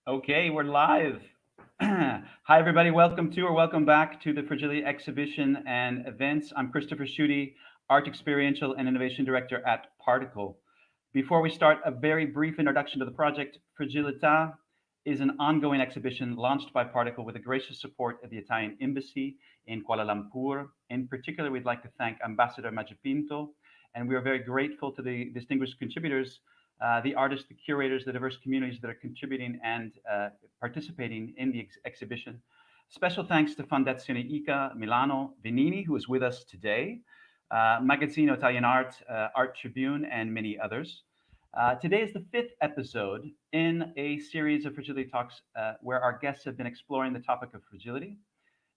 Okay, we're live. Hi, everybody. Welcome to or welcome back to the Fragility exhibition and events. I'm Christopher Shutte, Art Experiential and Innovation Director at Particle. Before we start, a very brief introduction to the project. Fragilità is an ongoing exhibition launched by Particle with the gracious support of the Italian Embassy in Kuala Lumpur. In particular, we'd like to thank Ambassador Majapinto, and we are very grateful to the distinguished contributors, the artists, the curators, the diverse communities that are contributing and participating in the exhibition. Special thanks to Fondazione ICA Milano, Venini, who is with us today, Magazzino Italian Art, Art Tribune, and many others. Today is the fifth episode in a series of fragility talks where our guests have been exploring the topic of fragility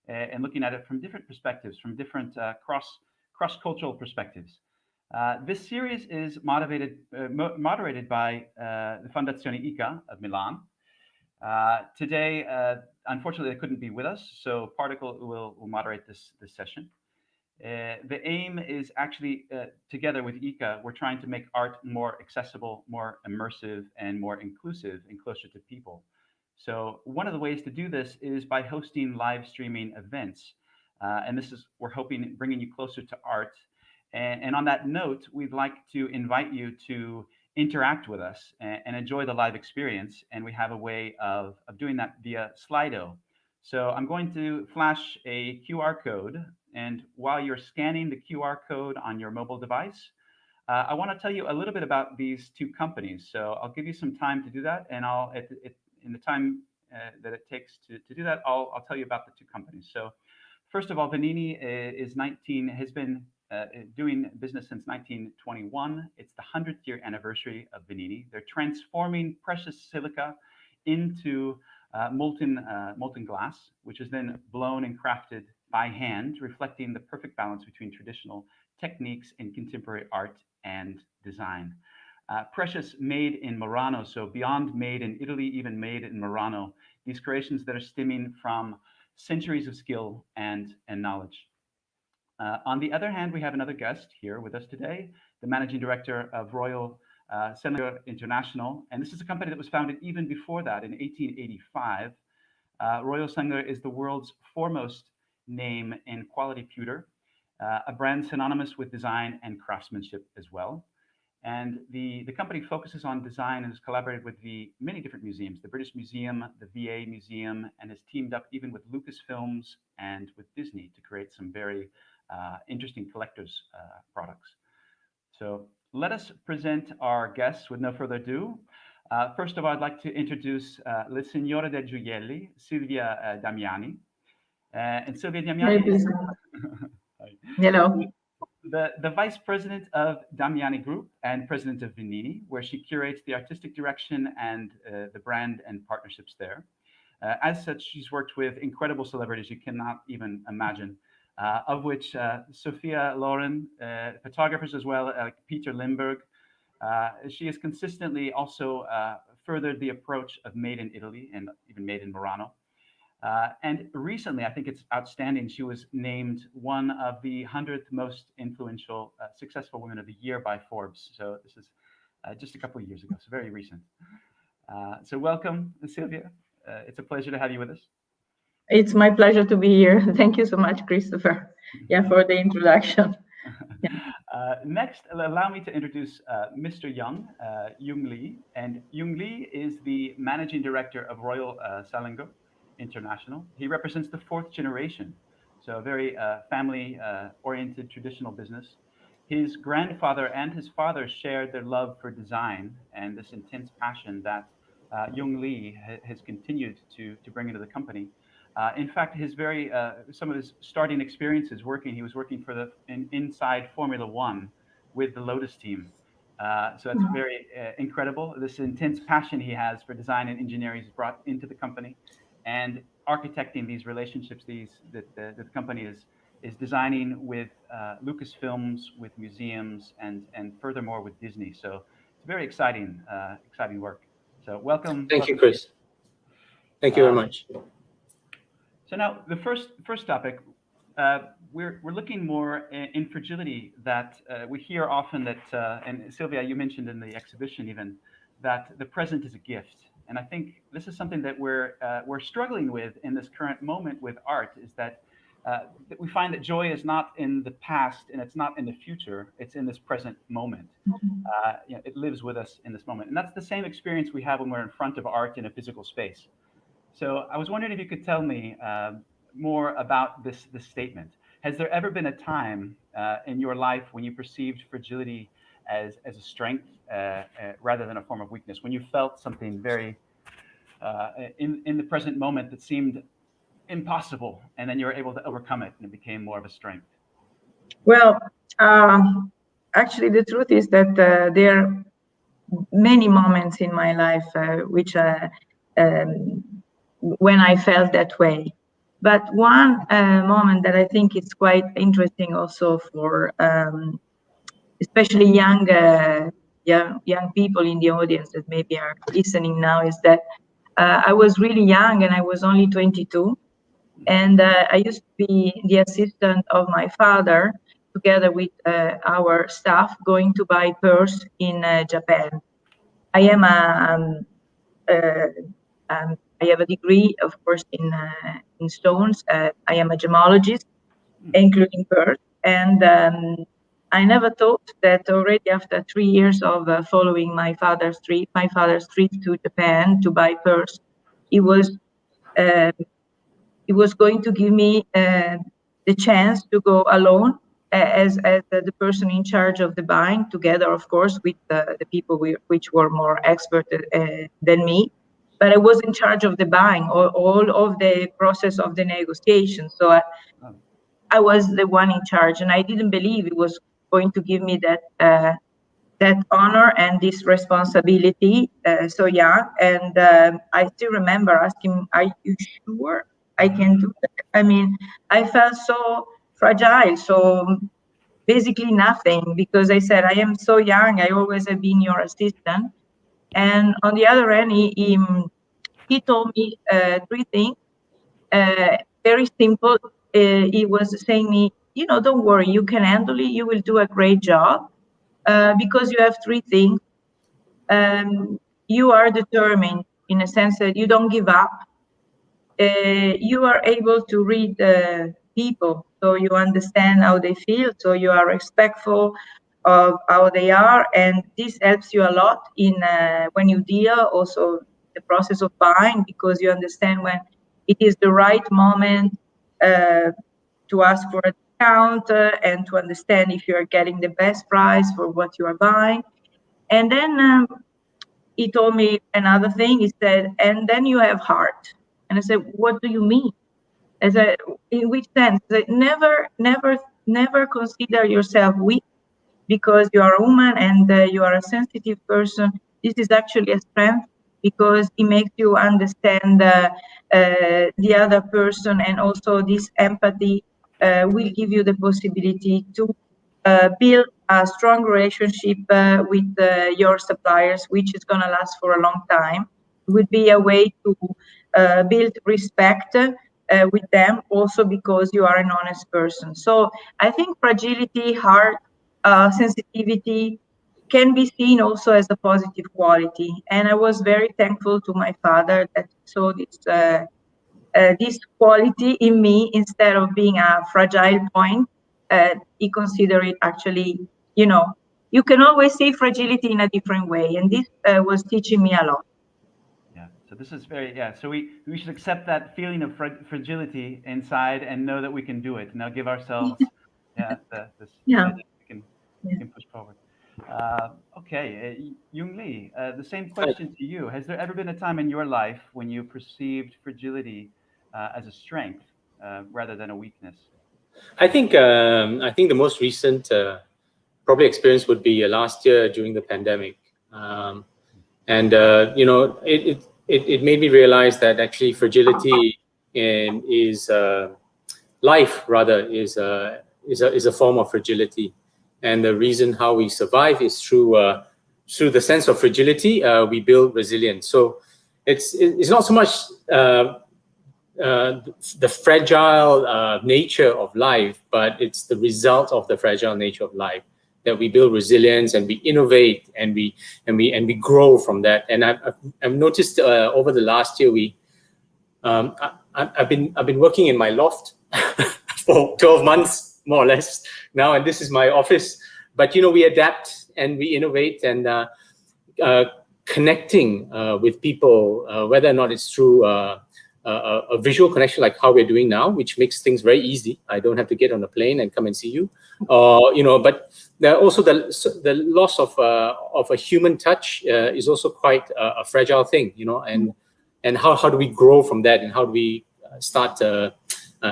and looking at it from different perspectives, from different cross-cultural perspectives. This series is moderated by the Fondazione ICA of Milan. Today, unfortunately, they couldn't be with us, so Particle will moderate this session. The aim is actually, together with ICA, we're trying to make art more accessible, more immersive, and more inclusive and closer to people. So one of the ways to do this is by hosting live streaming events. And this is, we're hoping, bringing you closer to art. And on that note, we'd like to invite you to interact with us and enjoy the live experience. And we have a way of doing that via Slido. So I'm going to flash a QR code. And while you're scanning the QR code on your mobile device, I want to tell you a little bit about these two companies. So I'll give you some time to do that. And in the time that it takes to do that, I'll tell you about the two companies. So first of all, Venini has been doing business since 1921. It's the 100th year anniversary of Venini. They're transforming precious silica into molten glass, which is then blown and crafted by hand, reflecting the perfect balance between traditional techniques in contemporary art and design. Precious made in Murano, so beyond made in Italy, even made in Murano, these creations that are stemming from centuries of skill and knowledge. On the other hand, we have another guest here with us today, the managing director of Royal Selangor International. And this is a company that was founded even before that in 1885. Royal Selangor is the world's foremost name in quality pewter, a brand synonymous with design and craftsmanship as well. And the company focuses on design and has collaborated with the many different museums, the British Museum, the VA Museum, and has teamed up even with Lucasfilms and with Disney to create some very interesting collector's products. So let us present our guests with no further ado. First of all, I'd like to introduce La Signora del Gioielli, Silvia Damiani. And Silvia Damiani is Hello. the vice president of Damiani Group and president of Venini, where she curates the artistic direction and the brand and partnerships there. As such, she's worked with incredible celebrities you cannot even imagine, of which Sophia Loren, photographers as well, like Peter Limburg. She has consistently also furthered the approach of made in Italy and even made in Murano. And recently, I think it's outstanding, she was named one of the 100th most influential, successful women of the year by Forbes. So this is just a couple of years ago, so very recent. So welcome, Silvia. It's a pleasure to have you with us. It's my pleasure to be here. Thank you so much, Christopher, for the introduction. Next, allow me to introduce Mr. Young Lee. And Young Lee is the managing director of Royal Selangor International. He represents the fourth generation, so a very family-oriented traditional business. His grandfather and his father shared their love for design and this intense passion that Young Lee has continued to bring into the company. In fact, some of his starting experiences working, he was working for inside Formula One with the Lotus team. So that's very incredible. This intense passion he has for design and engineering is brought into the company, and architecting these relationships that the company is designing with Lucasfilms, with museums, and furthermore with Disney. So it's very exciting work. So welcome. Thank you, Chris. Thank you very much. So now the first topic, we're looking more in fragility that we hear often that, and Silvia, you mentioned in the exhibition even, that the present is a gift. And I think this is something that we're struggling with in this current moment with art, is that we find that joy is not in the past and it's not in the future, it's in this present moment. It lives with us in this moment. And that's the same experience we have when we're in front of art in a physical space. So I was wondering if you could tell me more about this statement. Has there ever been a time in your life when you perceived fragility as a strength rather than a form of weakness, when you felt something very in the present moment that seemed impossible, and then you were able to overcome it and it became more of a strength? Well, actually, the truth is that there are many moments in my life which when I felt that way. But one moment that I think is quite interesting also for especially young people in the audience that maybe are listening now, is that I was really young and I was only 22. And I used to be the assistant of my father, together with our staff, going to buy pearls in Japan. I am I have a degree, of course, in stones. I am a gemologist, including pearls. And I never thought that already after 3 years of following my father's trip to Japan to buy pearls, he was going to give me the chance to go alone as the person in charge of the buying, together, of course, with the people which were more expert than me. But I was in charge of the buying, all of the process of the negotiation. So I was the one in charge, and I didn't believe it was going to give me that honor and this responsibility so young. And I still remember asking, "Are you sure I can do that?" I mean, I felt so fragile, so basically nothing, because I said, "I am so young, I always have been your assistant." And on the other hand, he told me 3 things, very simple. He was saying me, "Don't worry, you can handle it, you will do a great job, because you have 3 things. You are determined, in a sense that you don't give up. You are able to read people, so you understand how they feel, so you are respectful of how they are, and this helps you a lot in when you deal also the process of buying, because you understand when it is the right moment to ask for a discount and to understand if you are getting the best price for what you are buying." And then he told me another thing. He said, "And then you have heart." And I said, "What do you mean?" I said, "In which sense?" I said, never consider yourself weak because you are a woman and you are a sensitive person. This is actually a strength, because it makes you understand the other person, and also this empathy will give you the possibility to build a strong relationship with your suppliers, which is going to last for a long time. It would be a way to build respect with them, also because you are an honest person. So I think fragility, heart, sensitivity can be seen also as a positive quality. And I was very thankful to my father that saw this quality in me. Instead of being a fragile point, he considered it actually, you can always see fragility in a different way. And this was teaching me a lot. Yeah. So this is very, so we should accept that feeling of fragility inside and know that we can do it. Now give ourselves, this idea we can push forward. Okay, Yoon Lee, the same question to you. Has there ever been a time in your life when you perceived fragility as a strength rather than a weakness? I think the most recent probably experience would be last year during the pandemic, and it made me realize that actually fragility is life rather is a form of fragility, and the reason how we survive is through the sense of fragility. We build resilience. So it's not so much the fragile nature of life, but it's the result of the fragile nature of life. that we build resilience and we innovate and we grow from that. And I've noticed over the last year I've been working in my loft for 12 months more or less now, and this is my office. But we adapt and we innovate, and connecting with people, whether or not it's through a visual connection like how we're doing now, which makes things very easy. I don't have to get on a plane and come and see you, but also the loss of a human touch is also quite a fragile thing, and how do we grow from that, and how do we start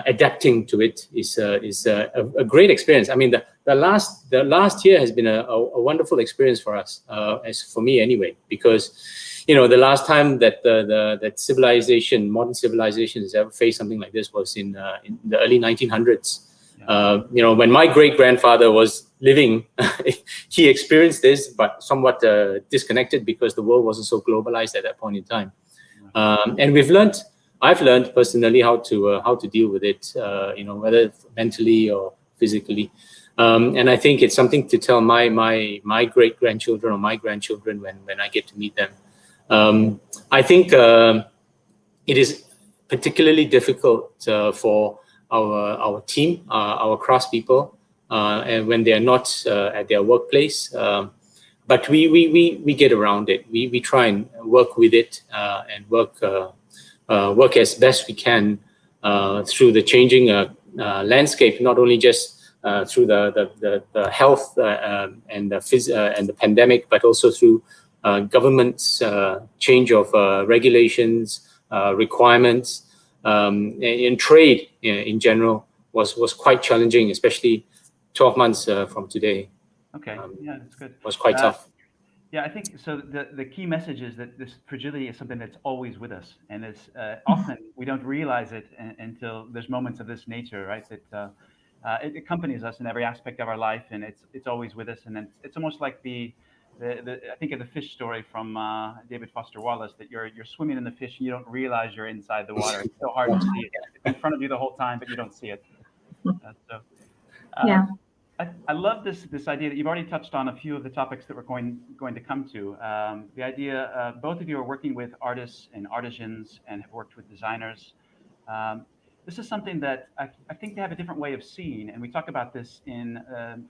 adapting to it is a great experience. I mean, the last year has been a wonderful experience for us, as for me anyway, because the last time that modern civilization has ever faced something like this was in the early 1900s. When my great-grandfather was living, he experienced this, but somewhat disconnected because the world wasn't so globalized at that point in time. And I've learned personally how to deal with it, whether mentally or physically. And I think it's something to tell my great-grandchildren or my grandchildren when I get to meet them. I think it is particularly difficult for our team, our craftspeople, and when they are not at their workplace. But we get around it. We try and work with it and work as best we can through the changing landscape, not only just through the health and the pandemic, but also through government's change of regulations, requirements, and trade in general was quite challenging, especially 12 months from today. Okay, yeah, that's good. Was quite tough. Yeah, I think so. The key message is that this fragility is something that's always with us, and it's often we don't realize it until there's moments of this nature, right? That it accompanies us in every aspect of our life, and it's always with us. And then it's almost like I think of the fish story from David Foster Wallace, that you're swimming in the fish and you don't realize you're inside the water. It's so hard to see it. It's in front of you the whole time, but you don't see it. Yeah. I love this idea that you've already touched on a few of the topics that we're going to come to. The idea, both of you are working with artists and artisans and have worked with designers. This is something that I think they have a different way of seeing, and we talk about this in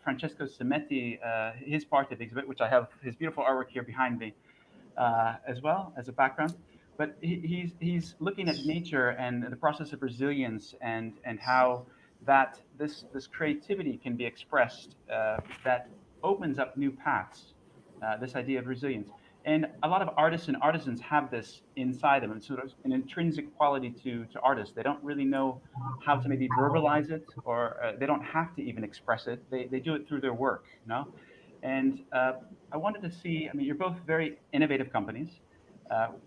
Francesco Semetti, his part of the exhibit, which I have his beautiful artwork here behind me as well as a background. But he's looking at nature and the process of resilience and how that this creativity can be expressed that opens up new paths, this idea of resilience. And a lot of artists and artisans have this inside them, and sort of an intrinsic quality to artists. They don't really know how to maybe verbalize it, or they don't have to even express it. They do it through their work, And I wanted to see, I mean, you're both very innovative companies,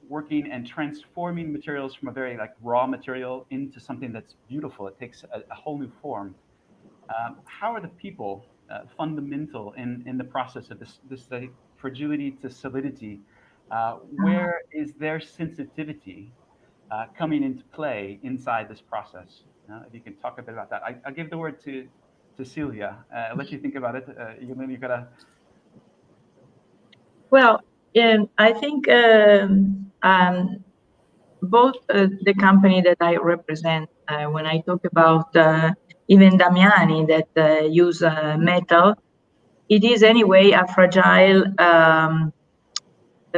working and transforming materials from a very raw material into something that's beautiful. It takes a whole new form. How are the people fundamental in the process of this fragility to solidity? Where is their sensitivity coming into play inside this process? If you can talk a bit about that. I'll give the word to Silvia. I'll let you think about it. You've got to. Well, I think both the company that I represent, when I talk about even Damiani that use metal, it is anyway a fragile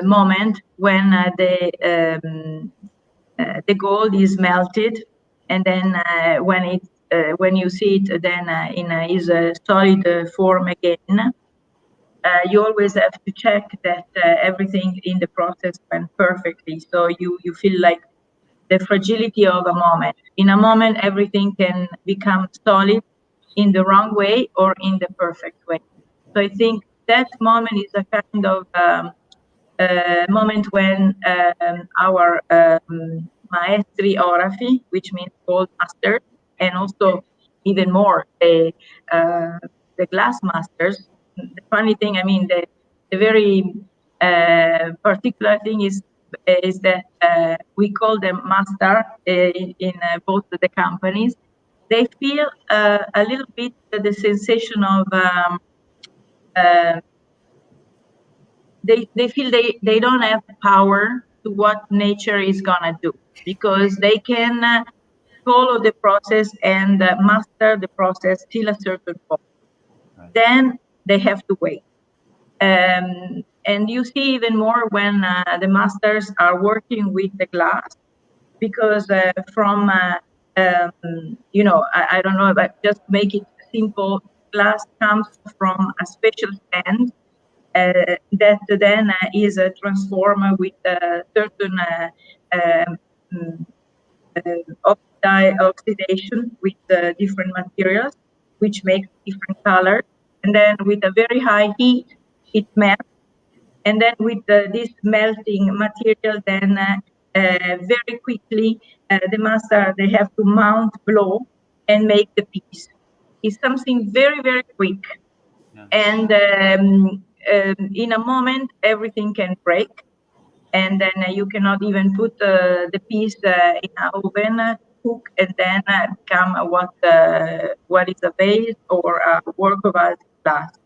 moment when the gold is melted, and then when you see it then in is a solid form again. You always have to check that everything in the process went perfectly. So you feel like the fragility of a moment. In a moment, everything can become solid in the wrong way or in the perfect way. So I think that moment is a kind of moment when our maestri orafi, which means gold masters, and also even more the glass masters. The funny thing, I mean, the very particular thing is that we call them master in both the companies. They feel a little bit the sensation of they feel they don't have power to what nature is gonna do, because they can follow the process and master the process till a certain point. Right. Then they have to wait. And you see even more when the masters are working with the glass, because from you know, I don't know, but just make it simple, glass comes from a special sand that then is transformed with certain oxidation with different materials, which makes different colors. And then with a very high heat, it melts. And then with this melting material, then very quickly, the master, they have to mount blow and make the piece. It's something very, very quick. Yeah. And in a moment, everything can break. And then you cannot even put the piece in an oven, cook, and then become what is a vase or a work of art glass.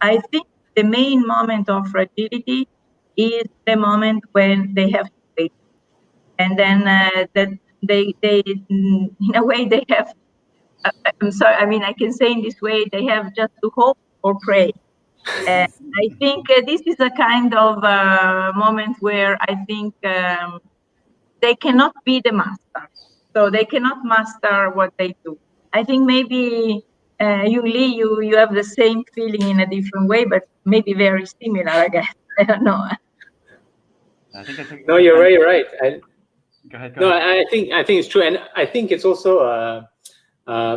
I think the main moment of fragility is the moment when they have to wait, and then that they in a way they have. I'm sorry. I mean, I can say in this way, they have just to hope or pray. I think this is a kind of moment where I think they cannot be the master, so they cannot master what they do. I think maybe Yong Lee, you have the same feeling in a different way, but maybe very similar, I guess. I don't know. I think it's No, you're very right. Go ahead. No, I think it's true, and I think it's also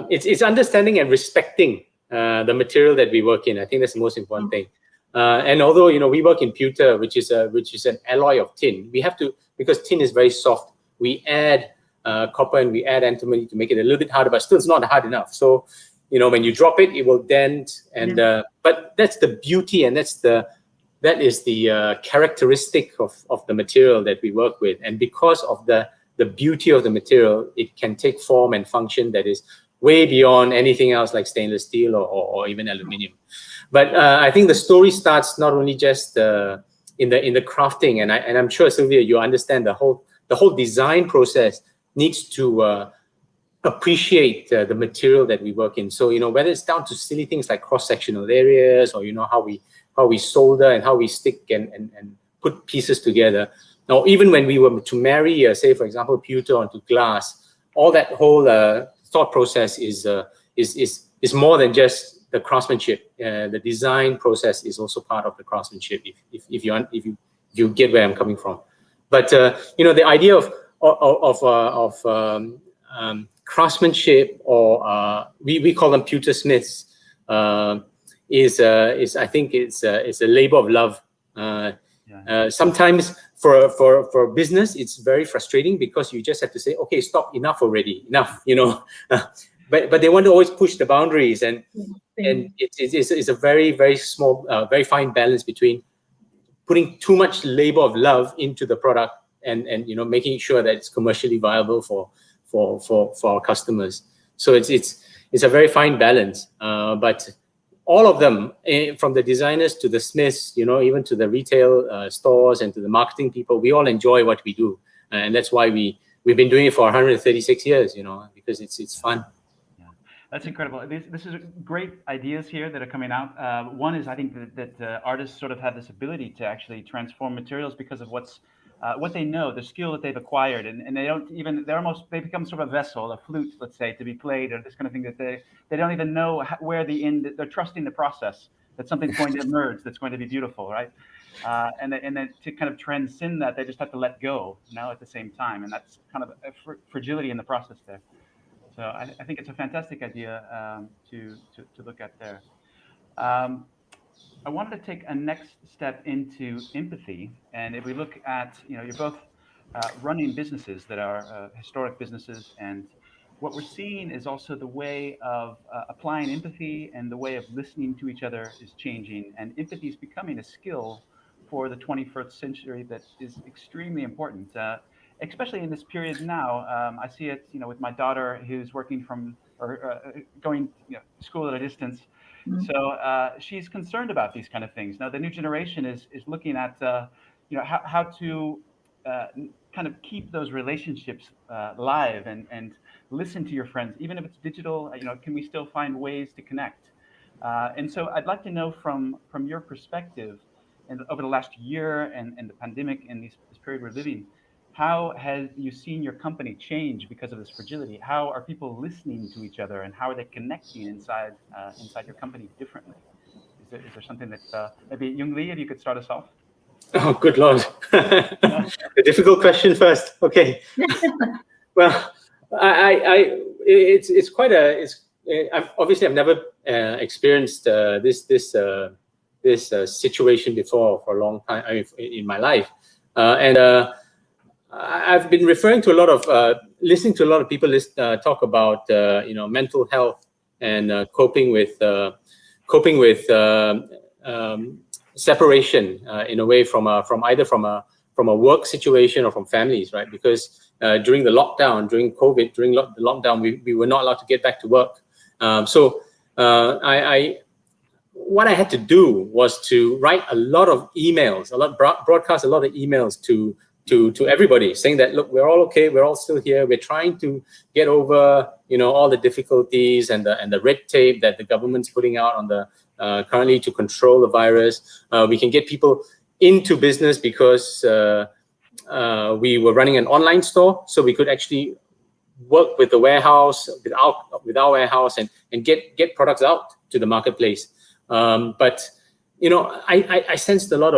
it's understanding and respecting the material that we work in. I think that's the most important thing. And although we work in pewter, which is an alloy of tin, we have to, because tin is very soft. We add copper and we add antimony to make it a little bit harder, but still it's not hard enough. So when you drop it, it will dent. And but that's the beauty, and that is the characteristic of the material that we work with. And because of the beauty of the material, it can take form and function that is way beyond anything else like stainless steel or even aluminium. But I think the story starts not only just in the crafting, and I'm sure, Silvia, you understand the whole design process needs to appreciate the material that we work in. So whether it's down to silly things like cross-sectional areas, or how we solder and how we stick and put pieces together. Now, even when we were to marry, say for example, pewter onto glass, all that whole thought process is more than just the craftsmanship. The design process is also part of the craftsmanship. If you get where I'm coming from, but the idea of craftsmanship, or we call them pewter smiths, is I think it's a labor of love. Sometimes for business, it's very frustrating because you just have to say, okay, stop, enough already, enough, but they want to always push the boundaries, and it's a very, very small, very fine balance between putting too much labor of love into the product and making sure that it's commercially viable for our customers. So it's a very fine balance, but all of them, from the designers to the smiths, even to the retail stores and to the marketing people, we all enjoy what we do, and that's why we've been doing it for 136 years, because it's fun. Yeah, that's incredible. This is great ideas here that are coming out. One is, I think that artists sort of have this ability to actually transform materials because of what they know, the skill that they've acquired, and they become sort of a vessel, a flute, let's say, to be played, or this kind of thing, that they don't even know where the end. They're trusting the process, that something's going to emerge that's going to be beautiful, right? And then to kind of transcend that, they just have to let go at the same time, and that's kind of a fragility in the process there. So I think it's a fantastic idea to look at there. I wanted to take a next step into empathy, and if we look at, you're both running businesses that are historic businesses, and what we're seeing is also the way of applying empathy, and the way of listening to each other is changing, and empathy is becoming a skill for the 21st century that is extremely important, especially in this period now. I see it, with my daughter who's working from, or going school at a distance. So she's concerned about these kind of things. Now, the new generation is looking at how to kind of keep those relationships live and listen to your friends, even if it's digital. Can we still find ways to connect? And so, I'd like to know from your perspective, and over the last year and the pandemic and this period we're living, how has you seen your company change because of this fragility? How are people listening to each other, and how are they connecting inside your company differently? Is there something that maybe Young Lee, if you could start us off? Oh, good Lord. The difficult question first. Okay. Well, it's quite obviously I've never experienced this situation before for a long time in my life, and I've been referring to a lot of listening to a lot of people talk about mental health and coping with separation in a way from a work situation or from families, right? Because during the lockdown, during COVID, during the lockdown, we were not allowed to get back to work. What I had to do was to write a lot of emails, broadcast a lot of emails to everybody, saying that, look, we're all okay, we're all still here, we're trying to get over all the difficulties and the red tape that the government's putting out on the currently to control the virus. We can get people into business because we were running an online store, so we could actually work with the warehouse, with our warehouse, and get products out to the marketplace. But I sensed a lot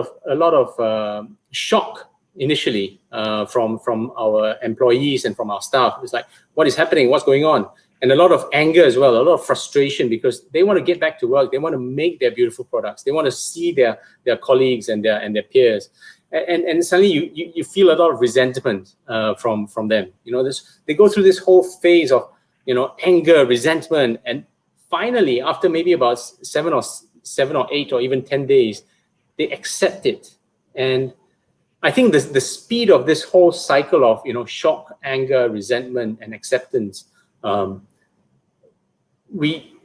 of shock initially from our employees and from our staff. It's like, what is happening? What's going on? And a lot of anger as well, a lot of frustration, because they want to get back to work. They want to make their beautiful products. They want to see their colleagues and their peers. And suddenly you feel a lot of resentment from them. They go through this whole phase of anger, resentment, and finally, after maybe about 7 or 8 or even 10 days, they accept it. And I think the speed of this whole cycle of shock, anger, resentment, and acceptance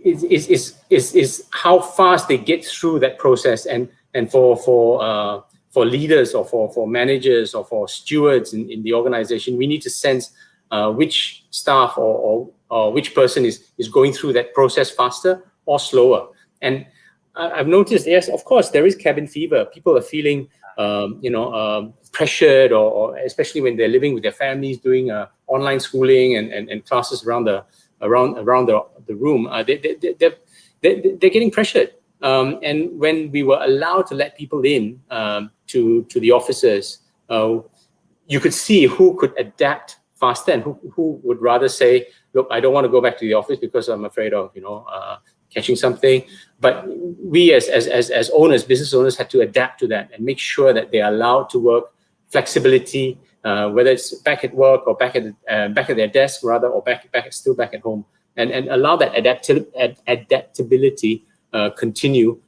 is how fast they get through that process. And for leaders or for managers or for stewards in the organization, we need to sense which staff or which person is going through that process faster or slower. And I've noticed, yes, of course, there is cabin fever. People are feeling pressured, or especially when they're living with their families, doing online schooling and classes around the room. They're getting pressured. And when we were allowed to let people in to the offices, you could see who could adapt faster and who would rather say, look, I don't want to go back to the office because I'm afraid of catching something. But we as owners, business owners, had to adapt to that and make sure that they're allowed to work. Flexibility, whether it's back at work or back at their desk rather, or still back at home, and allow that adaptability continue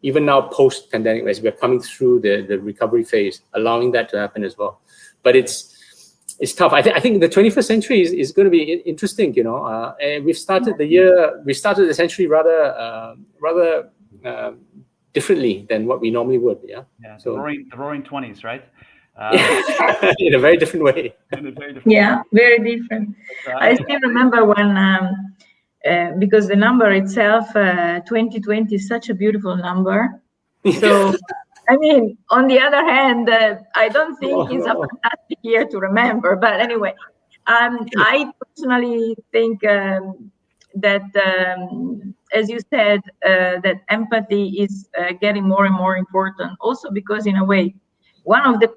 even now post pandemic, as we're coming through the recovery phase, allowing that to happen as well. But it's tough. I think the 21st century is going to be interesting. And we started the century rather differently than what we normally would. Yeah. So the roaring 20s, right? In a very different way. Yeah, very different. I still remember when, because the number itself, 2020 is such a beautiful number. So, I mean, on the other hand, I don't think it's a fantastic year to remember. But anyway, I personally think that, as you said, that empathy is getting more and more important. Also because, in a way, one of the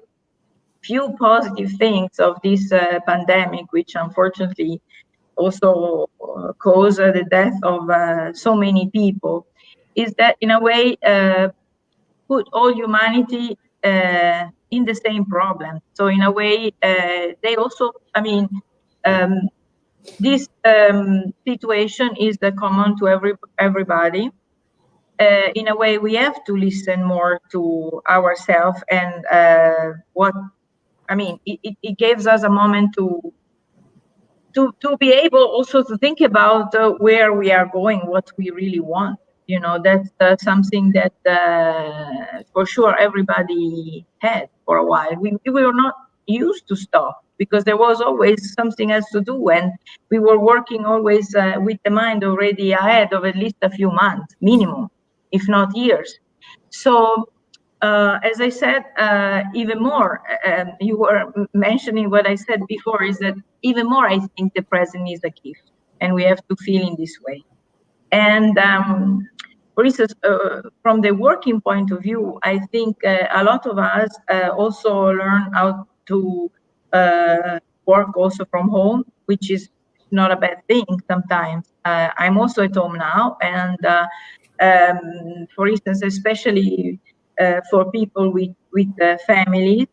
few positive things of this pandemic, which unfortunately also caused the death of so many people, is that, in a way, put all humanity in the same problem. So in a way, they also, I mean, this situation is common to everybody. In a way, we have to listen more to ourselves, and it gives us a moment to be able also to think about where we are going, what we really want. You know, that's something that for sure everybody had for a while. We were not used to stop because there was always something else to do, and we were working always with the mind already ahead of at least a few months minimum, if not years. So as I said, even more, you were mentioning what I said before, is that even more, I think the present is a gift, and we have to feel in this way. And for instance, from the working point of view, I think a lot of us also learn how to work also from home, which is not a bad thing sometimes. I'm also at home now, and for instance, especially for people with families,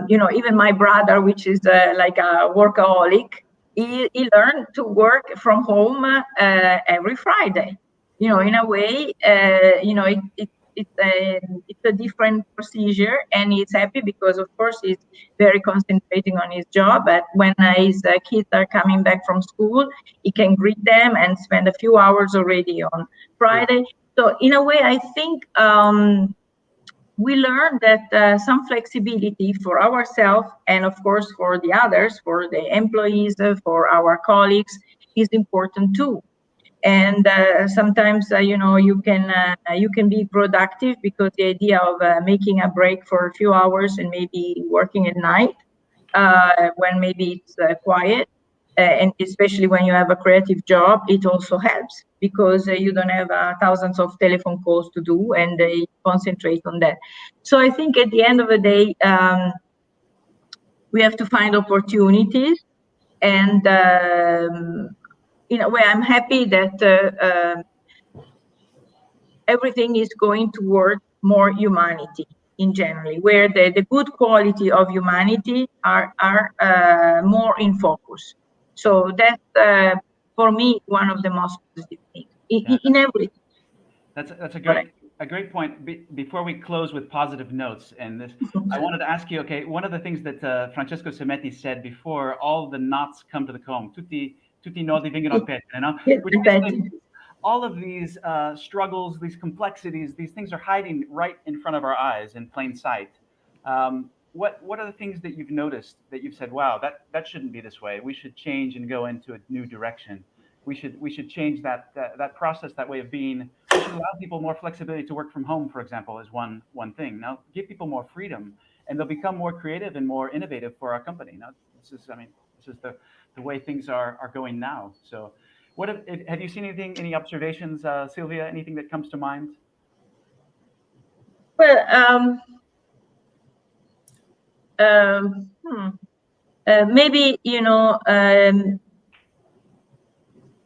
you know, even my brother, which is like a workaholic, he learned to work from home every Friday. You know, in a way, you know, it's a different procedure, and he's happy because, of course, he's very concentrating on his job. But when his kids are coming back from school, he can greet them and spend a few hours already on Friday. So, in a way, I think we learned that some flexibility for ourselves and, of course, for the others, for the employees, for our colleagues, is important too. And sometimes, you know, you can be productive because the idea of making a break for a few hours and maybe working at night when maybe it's quiet, and especially when you have a creative job, it also helps because you don't have thousands of telephone calls to do, and they concentrate on that. So I think at the end of the day, we have to find opportunities, and in a way, I'm happy that everything is going toward more humanity in general, where the good quality of humanity are more in focus. So that's for me one of the most positive things in everything. That's a great point. Before we close with positive notes, and this, I wanted to ask you. Okay, one of the things that Francesco Semetti said before, all the knots come to the comb. Tutti nodi vengono al pettine. You know, which means all of these struggles, these complexities, these things are hiding right in front of our eyes in plain sight. What are the things that you've noticed that you've said, wow, that shouldn't be this way. We should change and go into a new direction. We should change that process, that way of being. We should allow people more flexibility to work from home, for example, is one thing. Now, give people more freedom, and they'll become more creative and more innovative for our company. Now, this is the way things are going now. So, what have you seen anything? Any observations, Silvia? Anything that comes to mind? Well, maybe, you know,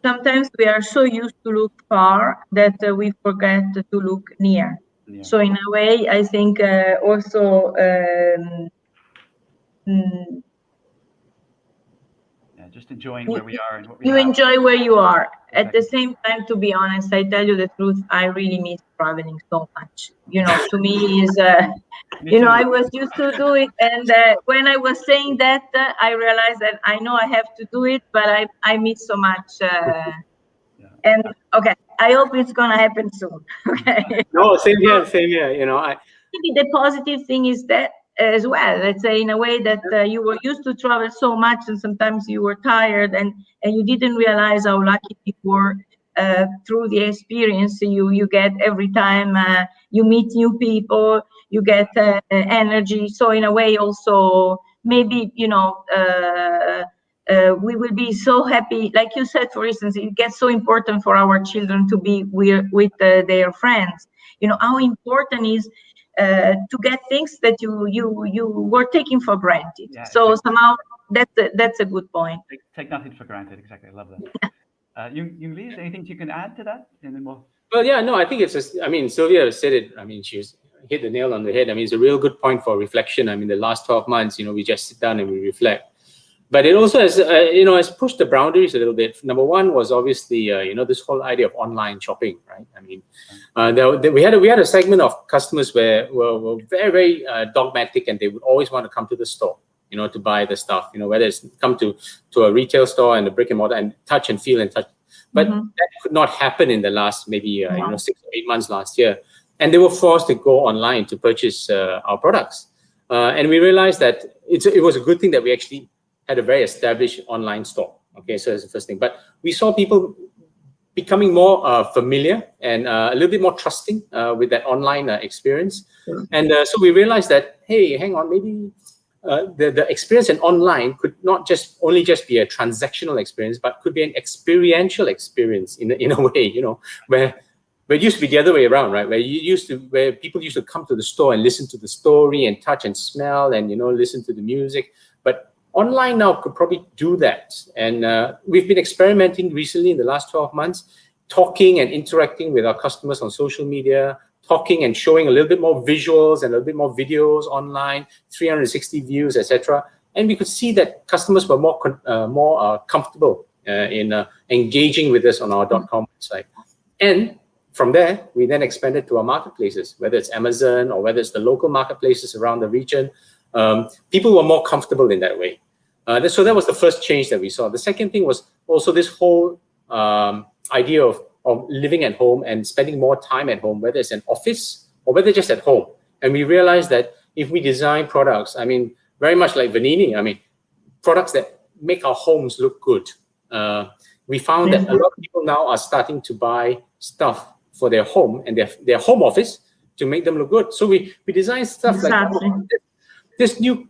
sometimes we are so used to look far that we forget to look near. Yeah. So in a way, I think also just enjoying where we are and what we have. Enjoy where you are. Exactly. At the same time, to be honest, I tell you the truth, I really miss traveling so much. You know, to me is, you know, I was used to do it, and when I was saying that, I realized that I know I have to do it, but I miss so much. And okay, I hope it's gonna happen soon. Okay. No, same here. You know, maybe the positive thing is that as well. Let's say in a way that you were used to travel so much, and sometimes you were tired, and you didn't realize how lucky you were through the experience you get every time you meet new people. You get energy. So in a way, also maybe, you know. We will be so happy, like you said, for instance, it gets so important for our children to be with their friends. You know how important is to get things that you were taking for granted. Yeah, so exactly. Somehow that's a good point. Take nothing for granted. Exactly, I love that. Yong Lee, is there anything you can add to that? And then we'll. Well, yeah, no, I think it's just. I mean, Silvia said it. I mean, she's hit the nail on the head. I mean, it's a real good point for reflection. I mean, the last 12 months, you know, we just sit down and we reflect. But it also has, you know, has pushed the boundaries a little bit. Number one was obviously, you know, this whole idea of online shopping, right? I mean, we had a segment of customers where were very, very dogmatic, and they would always want to come to the store, you know, to buy the stuff, you know, whether it's come to a retail store and a brick and mortar and touch and feel and touch. But that could not happen in the last maybe 6 or 8 months last year, and they were forced to go online to purchase our products. And we realized that it was a good thing that we actually had a very established online store. Okay, so that's the first thing. But we saw people becoming more familiar and a little bit more trusting with that online experience. And so we realized that, hey, hang on, maybe the experience in online could not only be a transactional experience, but could be an experiential experience in a way, where it used to be the other way around, right? Where people used to come to the store and listen to the story and touch and smell and listen to the music. But online now could probably do that. And we've been experimenting recently in the last 12 months, talking and interacting with our customers on social media, talking and showing a little bit more visuals and a little bit more videos online, 360 views, etc. And we could see that customers were more comfortable in engaging with us on our .com website. And from there, we then expanded to our marketplaces, whether it's Amazon or whether it's the local marketplaces around the region. People were more comfortable in that way. So that was the first change that we saw. The second thing was also this whole idea of living at home and spending more time at home, whether it's an office or whether just at home. And we realized that if we design products, very much like Venini, products that make our homes look good. We found that a lot of people now are starting to buy stuff for their home and their home office to make them look good. So we designed stuff like this new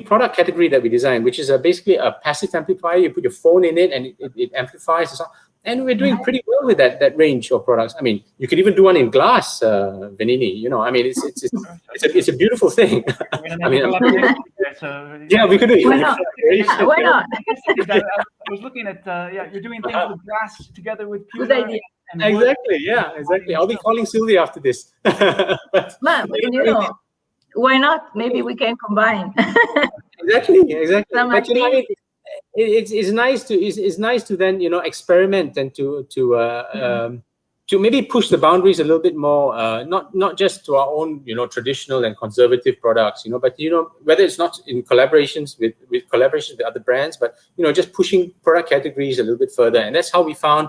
product category that we designed, which is basically a passive amplifier. You put your phone in it and it amplifies and stuff. And we're doing pretty well with that range of products. You could even do one in glass, Venini. It's a beautiful thing. Yeah, we could do it. Why not? Why not? I was looking at you're doing things with glass together with pewter. Good idea. Exactly. Yeah, exactly. I'll be calling Silvia after this. Why not? Maybe we can combine. Exactly. But it's nice to then experiment and to maybe push the boundaries a little bit more, not just to our own traditional and conservative products, but whether it's not in collaborations with other brands, but just pushing product categories a little bit further. And that's how we found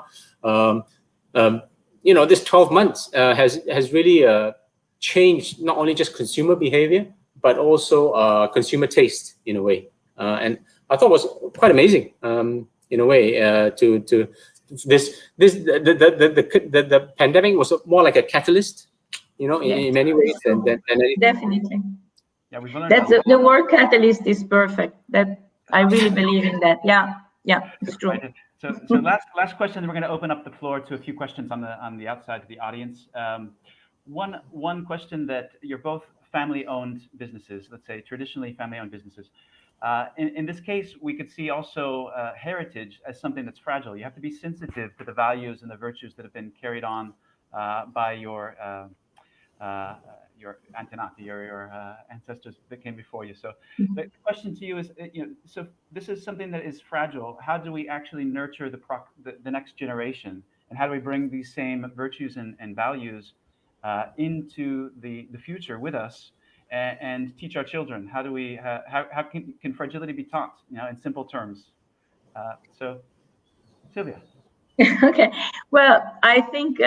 this 12 months has really changed not only just consumer behavior but also consumer taste in a way. And I thought it was quite amazing in a way the pandemic was more like a catalyst, in many ways than anything. Definitely. Yeah, we've learned that's the word catalyst is perfect. That I really believe in that. Yeah, it's true. So last question. We're going to open up the floor to a few questions on the outside of the audience. One question that you're both family-owned businesses, let's say traditionally family-owned businesses. In this case, we could see also heritage as something that's fragile. You have to be sensitive to the values and the virtues that have been carried on by your antenati, your ancestors that came before you. So the question to you is, so this is something that is fragile. How do we actually nurture the next generation, and how do we bring these same virtues and values into the future with us? And teach our children? How do we? How can fragility be taught? In simple terms. So, Silvia. Okay. Well, I think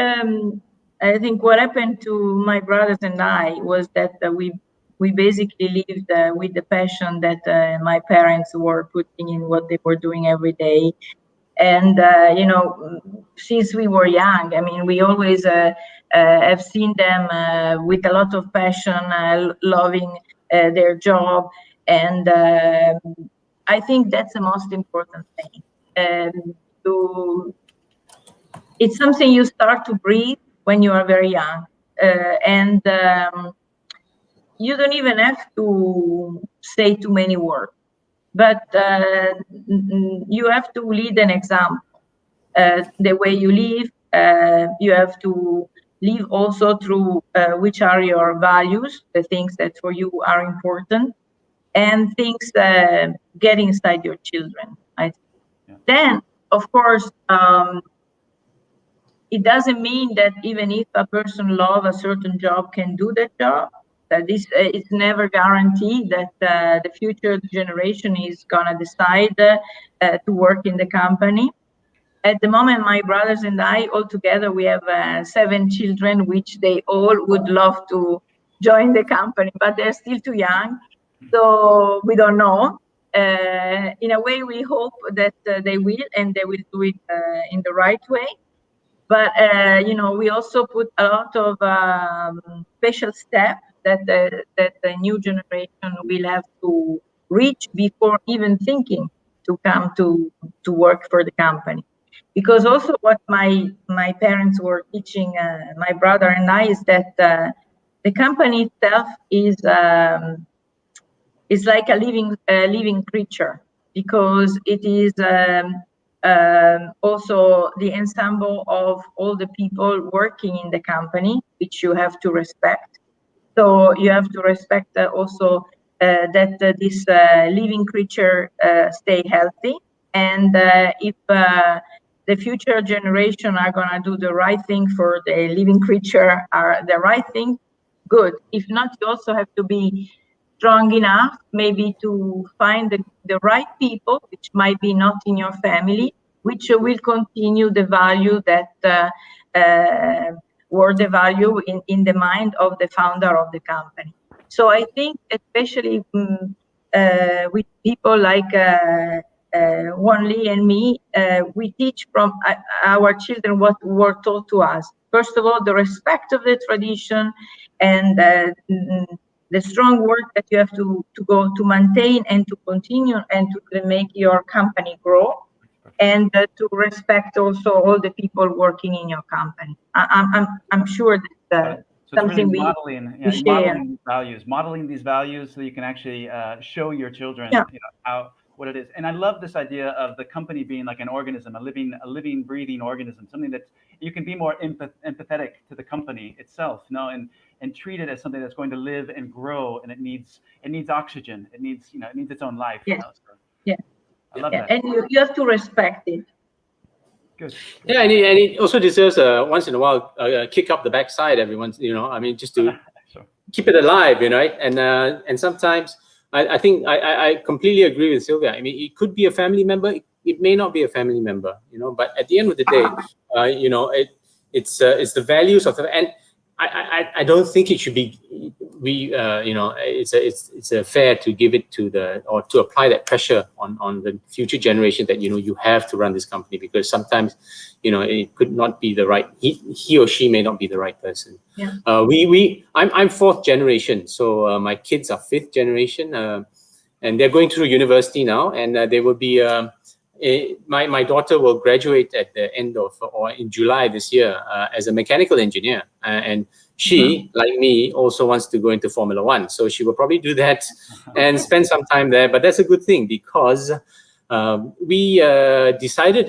what happened to my brothers and I was that we basically lived with the passion that my parents were putting in what they were doing every day. And since we were young, we always have seen them with a lot of passion, loving their job, and I think that's the most important thing. It's something you start to breathe when you are very young, and you don't even have to say too many words. But you have to lead an example. The way you live, you have to live also through which are your values, the things that for you are important, and things get inside your children. I think. Yeah. Then, of course, it doesn't mean that even if a person loves a certain job, can do that job. That it's never guaranteed that the future generation is gonna decide to work in the company. at the moment, my brothers and I, all together, we have 7 children, which they all would love to join the company, but they're still too young, so we don't know. In a way, we hope that they will, and they will do it in the right way. But you know, we also put a lot of special steps that the new generation will have to reach before even thinking to come to work for the company. Because also what my parents were teaching my brother and I is that the company itself is like a living creature, because it is also the ensemble of all the people working in the company, which you have to respect. So you have to respect also that this living creature stay healthy, and if the future generation are going to do the right thing for the living creature, are the right thing, good. If not, you also have to be strong enough maybe to find the right people, which might be not in your family, which will continue the value that were the value in the mind of the founder of the company. So I think especially with people like Won Lee and me, we teach from our children what were taught to us. First of all, the respect of the tradition, and the strong work that you have to go to maintain and to continue and to make your company grow, and to respect also all the people working in your company. I'm sure that so something really modeling these values so you can actually show your children how what it is. And I love this idea of the company being like an organism, a living, breathing organism, something that you can be more empathetic to the company itself, and treat it as something that's going to live and grow, and it needs oxygen, it needs its own life. I love that. And you have to respect it. Good. Yeah, and it also deserves once in a while a kick up the backside every once, I mean, just to sure. Keep it alive, right? And sometimes I think I completely agree with Silvia. I mean, it could be a family member, it may not be a family member, but at the end of the day, it's the values of and I don't think it should be it's fair to give it to or to apply that pressure on the future generation that you have to run this company, because sometimes it could not be the right, he or she may not be the right person. Yeah. I'm 4th generation, so my kids are 5th generation, and they're going through university now, and they will be my daughter will graduate at the end of or in July this year as a mechanical engineer, and she, like me, also wants to go into Formula 1. So she will probably do that and spend some time there. But that's a good thing, because we decided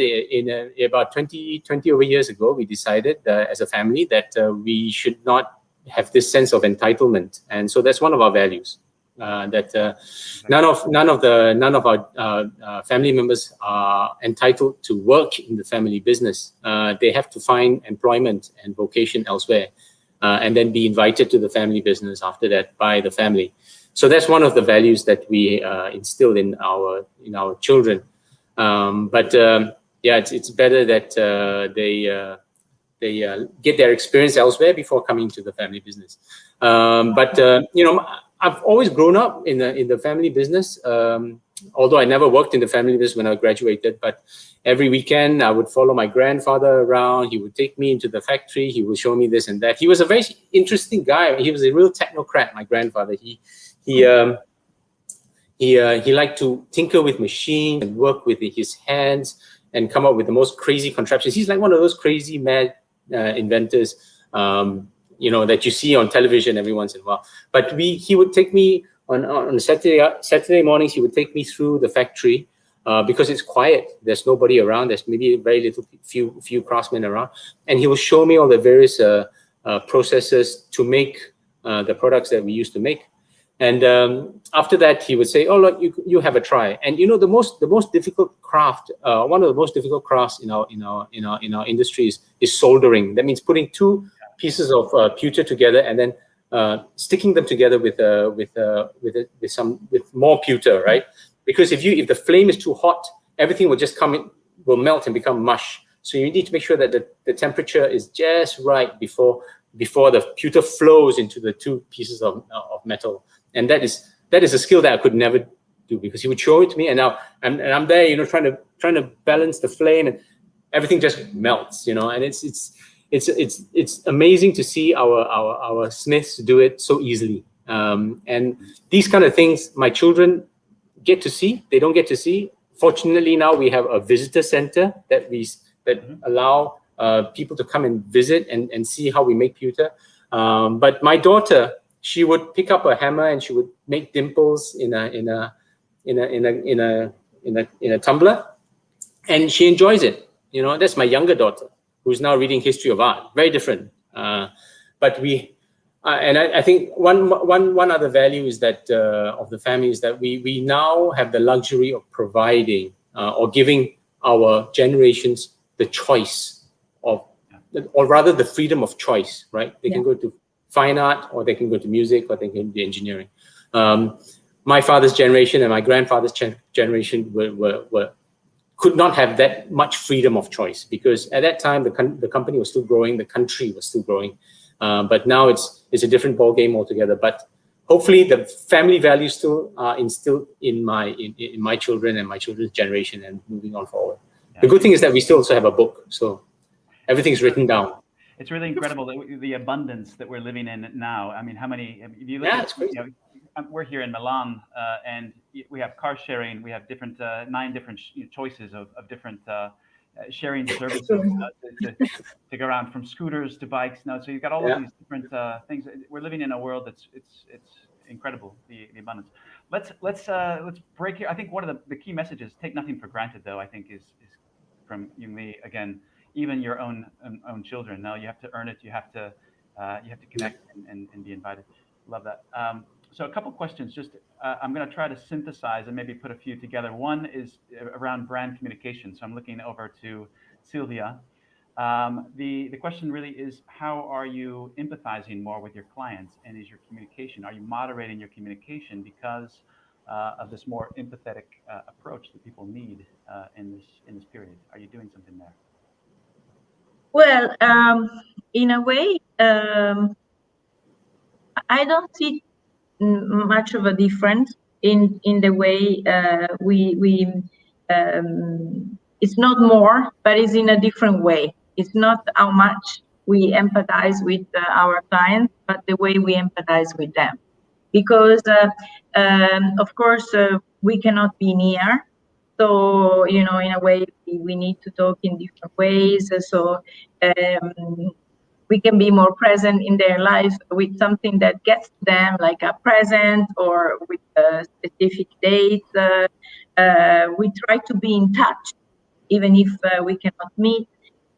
about 20 over years ago, we decided as a family that we should not have this sense of entitlement, and so that's one of our values. That none of our family members are entitled to work in the family business. They have to find employment and vocation elsewhere, and then be invited to the family business after that by the family. So that's one of the values that we instill in our children. Yeah, it's better that they get their experience elsewhere before coming to the family business. I've always grown up in the family business, although I never worked in the family business when I graduated. But every weekend I would follow my grandfather around. He would take me into the factory. He would show me this and that. He was a very interesting guy. He was a real technocrat, my grandfather. He liked to tinker with machines and work with his hands and come up with the most crazy contraptions. He's like one of those crazy mad inventors. That you see on television every once in a while. But he would take me on Saturday mornings. He would take me through the factory because it's quiet. There's nobody around. There's maybe very few craftsmen around, and he will show me all the various processes to make the products that we used to make. And after that, he would say, "Oh, look, you have a try." And the most difficult craft, one of the most difficult crafts in our industry is soldering. That means putting two pieces of pewter together and then sticking them together with more pewter, right? Because if the flame is too hot, everything will just will melt and become mush. So you need to make sure that the temperature is just right before the pewter flows into the two pieces of metal. And that is a skill that I could never do, because he would show it to me, and now I'm there, you know, trying to balance the flame, and everything just melts, you know. And it's amazing to see our smiths do it so easily. And these kind of things my children get to see. They don't get to see. Fortunately, now we have a visitor center that allow people to come and visit and see how we make pewter. But my daughter, she would pick up a hammer and she would make dimples in a tumbler, and she enjoys it. You know, that's my younger daughter, who's now reading history of art. Very different. But I think one other value is that of the family is that we now have the luxury of providing or giving our generations the choice of, or rather the freedom of choice, right? They can go to fine art, or they can go to music, or they can do engineering. My father's generation and my grandfather's generation could not have that much freedom of choice, because at that time the company was still growing, the country was still growing. But now it's a different ball game altogether. But hopefully the family values still are instilled in my children and my children's generation, and moving on forward. Yeah. The good thing is that we still also have a book, so everything's written down. It's really incredible the abundance that we're living in now. I mean, how many? If you look at, it's crazy. You know, we're here in Milan, and we have car sharing. We have different 9 different choices of different sharing services to go around, from scooters to bikes. Now, so you've got all of these different things. We're living in a world that's it's incredible, the abundance. Let's break here. I think one of the key messages: take nothing for granted, though. I think is from Yong Yoon again. Even your own children. Now you have to earn it. You have to connect and be invited. Love that. So a couple questions. Just I'm going to try to synthesize and maybe put a few together. One is around brand communication. So I'm looking over to Silvia. The question really is, how are you empathizing more with your clients, and is your communication? Are you moderating your communication because of this more empathetic approach that people need in this period? Are you doing something there? Well, in a way, I don't see much of a difference in the way it's not more, but it's in a different way. It's not how much we empathize with our clients, but the way we empathize with them. Because, of course, we cannot be near. So, you know, in a way, we need to talk in different ways. So we can be more present in their life with something that gets to them, like a present or with specific dates. We try to be in touch, even if we cannot meet.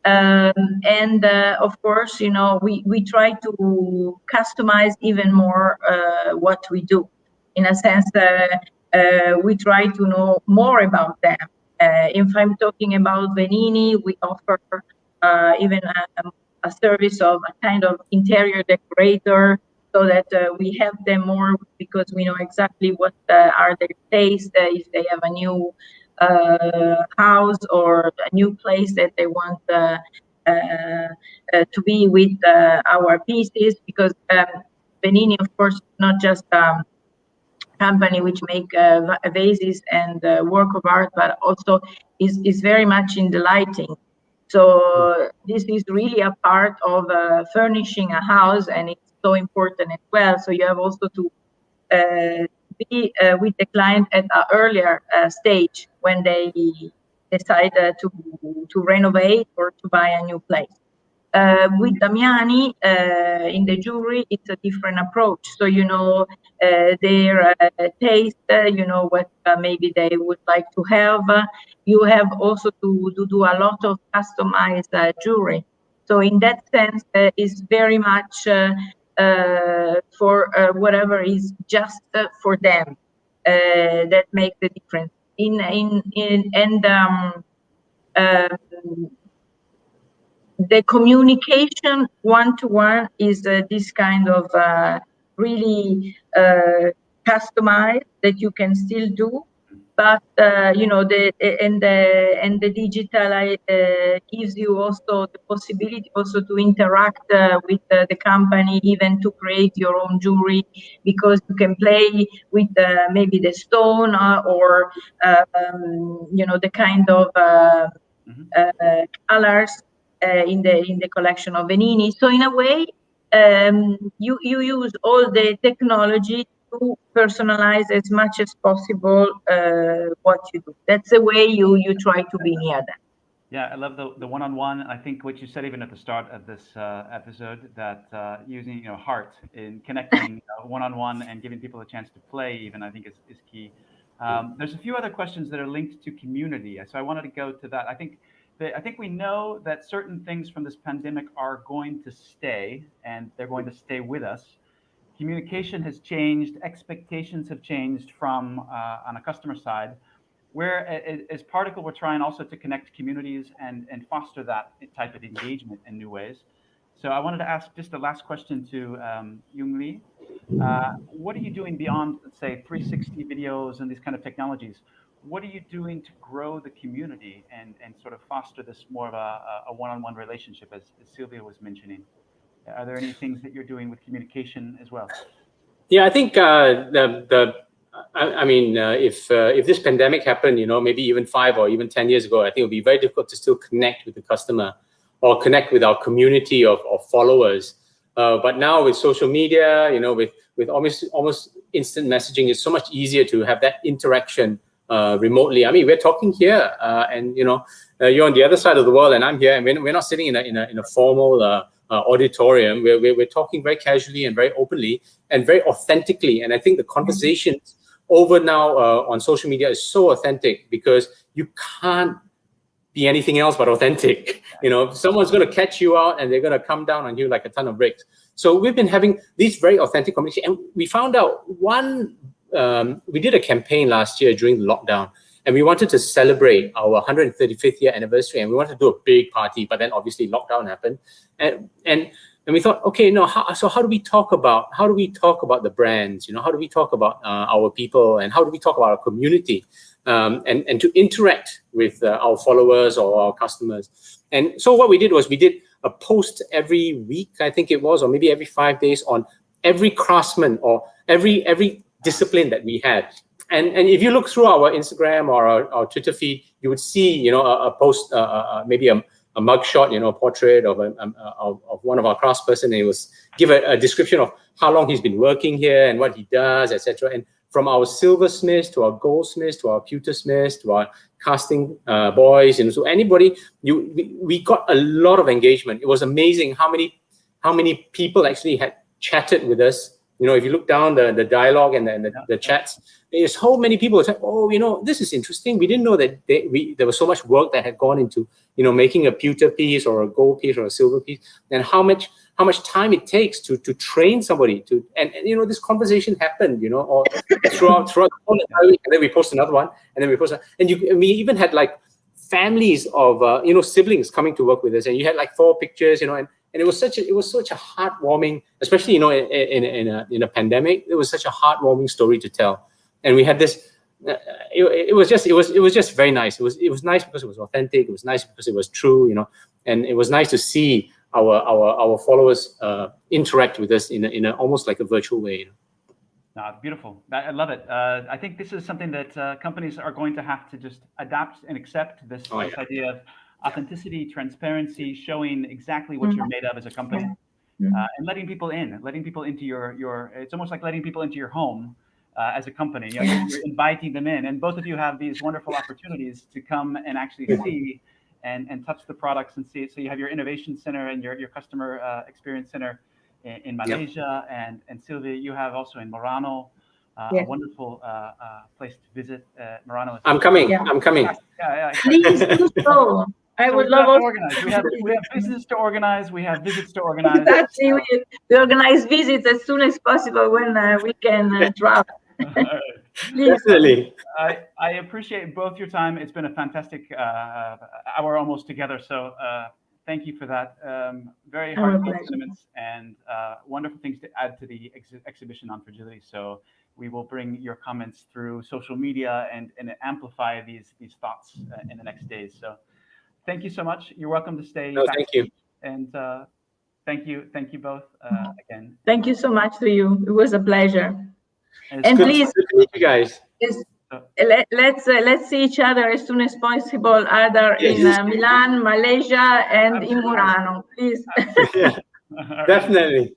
And of course, you know, we try to customize even more what we do. In a sense, we try to know more about them. If I'm talking about Venini, we offer even a service of a kind of interior decorator, so that we help them more, because we know exactly what are their tastes, if they have a new house or a new place that they want to be with our pieces. Because Venini, of course, not just company which make vases and work of art, but also is very much in the lighting. So this is really a part of furnishing a house, and it's so important as well. So you have also to be with the client at an earlier stage, when they decide to renovate or to buy a new place. With Damiani in the jewelry, it's a different approach. So you know their taste, you know what maybe they would like to have. You have also to do a lot of customized jewelry. So in that sense, it's very much for whatever is just for them. That makes the difference. The communication one-to-one is this kind of really customized, that you can still do, but the digital gives you also the possibility also to interact with the company, even to create your own jewelry, because you can play with maybe the stone or the kind of colors in the collection of Venini. So in a way, you use all the technology to personalize as much as possible what you do. That's the way you try to be near them. Yeah, I love the one-on-one. I think what you said even at the start of this episode, that using heart in connecting one-on-one and giving people a chance to play even, I think is key. There's a few other questions that are linked to community, so I wanted to go to that. I think we know that certain things from this pandemic are going to stay, and they're going to stay with us. Communication has changed, expectations have changed from on a customer side. Where as Particle, we're trying also to connect communities and foster that type of engagement in new ways. So I wanted to ask just the last question to Yoon Lee. What are you doing beyond, let's say, 360 videos and these kind of technologies? What are you doing to grow the community and sort of foster this more of a one-on-one relationship, as Silvia was mentioning? Are there any things that you're doing with communication as well? Yeah, I think if this pandemic happened, maybe even 5 or even 10 years ago, I think it would be very difficult to still connect with the customer or connect with our community of followers. But now with social media, with almost instant messaging, it's so much easier to have that interaction remotely. I mean, we're talking here, and you're on the other side of the world, and I'm here, and we're not sitting in a formal auditorium. We're talking very casually and very openly and very authentically. And I think the conversations over now on social media is so authentic, because you can't be anything else but authentic. Someone's going to catch you out and they're going to come down on you like a ton of bricks. So we've been having these very authentic communication, and we found out we did a campaign last year during the lockdown, and we wanted to celebrate our 135th year anniversary, and we wanted to do a big party, but then obviously lockdown happened, and we thought, okay, so how do we talk about the brands? How do we talk about our people, and how do we talk about our community, and to interact with our followers or our customers? And so what we did was we did a post every week, I think it was, or maybe every 5 days, on every craftsman or every discipline that we had. And if you look through our Instagram or our Twitter feed, you would see, a post, maybe a mugshot, a portrait of one of our craftsperson, and it was give a description of how long he's been working here and what he does, etc. And from our silversmiths to our goldsmiths to our pewtersmiths to our casting boys, so anybody, we got a lot of engagement. It was amazing how many people actually had chatted with us. If you look down the dialogue and the chats, there's so many people say, oh, this is interesting. We didn't know that there was so much work that had gone into, making a pewter piece or a gold piece or a silver piece, and how much time it takes to train somebody to, and this conversation happened, or throughout the whole entire week, and then we post another one, and then we post, and we even had like families of siblings coming to work with us, and you had like 4 pictures, and it was such a heartwarming, especially in a pandemic. It was such a heartwarming story to tell, and we had this. It was just very nice. It was nice because it was authentic. It was nice because it was true, and it was nice to see our followers interact with us in a almost like a virtual way. Beautiful. I love it. I think this is something that companies are going to have to just adapt and accept, this idea of authenticity, transparency, showing exactly what you're made of as a company, and letting people into your. It's almost like letting people into your home as a company. You're inviting them in, and both of you have these wonderful opportunities to come and actually see and touch the products and see it. So you have your innovation center and your customer experience center in Malaysia, and Silvia, you have also in Milano. A wonderful place to visit. Milano. I'm coming. Yeah. Please do so. I would love to organize. We have business to organize. We have visits to organize. Exactly. We organize visits as soon as possible when we can travel. Definitely. I appreciate both your time. It's been a fantastic hour almost together. So thank you for that. Very heartfelt sentiments and wonderful things to add to the exhibition on fragility. So we will bring your comments through social media and amplify these thoughts in the next days. So thank you so much. You're welcome to stay. No, thank you. And thank you both again. Thank you so much to you. It was a pleasure. And please, good to meet you guys. Let's see each other as soon as possible, either in Milan, Malaysia, and in Murano, please. Yeah, definitely.